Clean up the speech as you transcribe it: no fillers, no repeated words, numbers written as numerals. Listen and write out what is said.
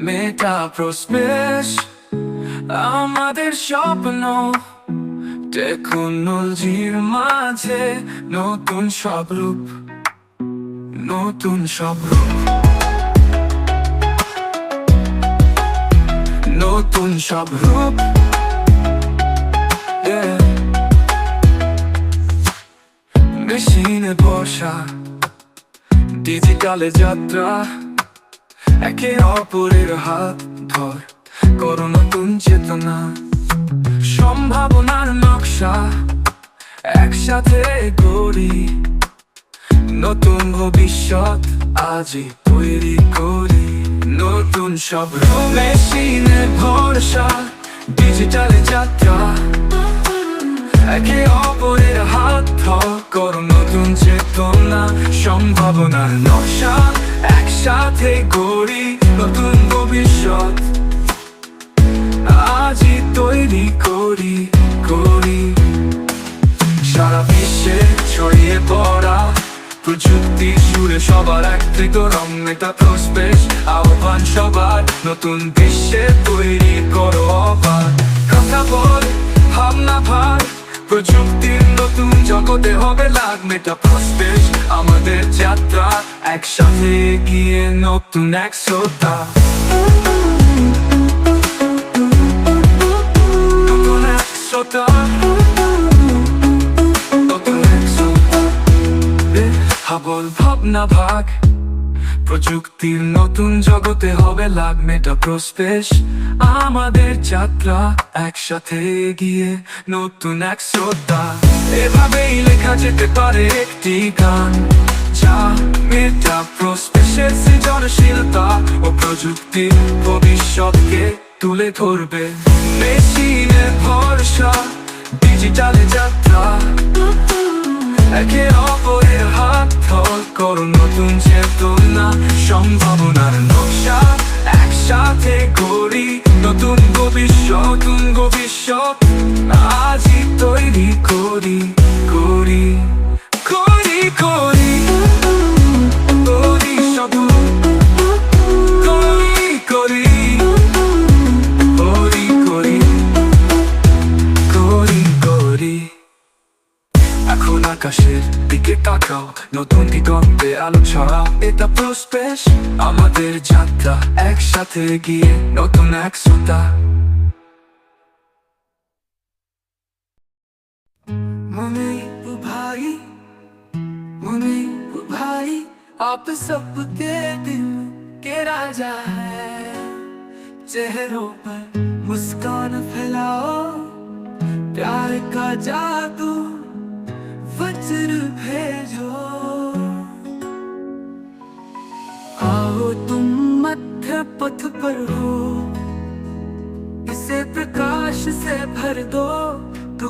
মেটাপ্রোস্পেস আমাদের স্বপ্ন টেকনোলজির মাঝে নতুন সব রূপ, নতুন সব রূপ, নতুন সব রূপ। মেশিনে বসা ডিজিটালে যাত্রা, একে অপরের হাত ধর করো নতুন চেতনা, সম্ভাবনার নকশা একসাথে গড়ি, নতুন ভবিষ্যৎ আজই তৈরি করি। নতুন সব রূপ, মেশিনে ভরসা ডিজিটালে যাত্রা, একে অপরের হাত ধর করো নতুন চেতনা, সম্ভাবনার নকশা একসাথে গড়ি, নতুন ভবিষ্যৎ আজই তৈরি করি। সারা বিশ্বে ছড়িয়ে পড়া প্রযুক্তি সুরে সবার একত্রিত রং, মেটাপ্রোস্পেস আহ্বান সবার, নতুন বিশ্বে তৈরি করো অবাক। কথা বল, ভাবনা ভার, প্রযুক্তির নতুন জগতে হবে লাগ। মেটাপ্রোস্পেস আমাদের যাত্রা, একসাথে গিয়ে নতুন একশোটা, নতুন একশোটা, নতুন একশোটা। ভাবল, ভাবনা ভাগ, প্রযুক্তির নতুন জগতে হবে লাগ। মেটাপ্রোস্পেস আমাদের যাত্রা, একসাথে গিয়ে নতুন একশোটা। এভাবেই লেখা যেতে পারে একটি গান, যা মেটাপ্রোস্পেসের সৃজনশীলতা ও প্রযুক্তির ভবিষ্যৎকে তুলে ধরবে। মেশিনে ভরসা ডিজিটালে যাত্রা, একে অপরের হাত ধর করো নতুন চেতনা, সম্ভাবনার নকশা একসাথে গড়ি, নতুন ভবিষ্যৎ, নতুন ভবিষ্যৎ আজই তৈরি করি। করি করি করি করি শুধু করি করি করি করি করি করি। এখন আকাশের দিকে তাকাও, নতুন দিগন্তে আলো ছড়াও। মেটাপ্রোস্পেস আমাদের যাত্রা, একসাথে গিয়ে নতুন একশোটা। মনে ভাই, मने भाई आप सबके दिल के राजा है, चेहरों पर मुस्कान फैलाओ, प्यार का जादू वज्र भेजो। आओ तुम मध्य पथ पर हो, इसे प्रकाश से भर दो,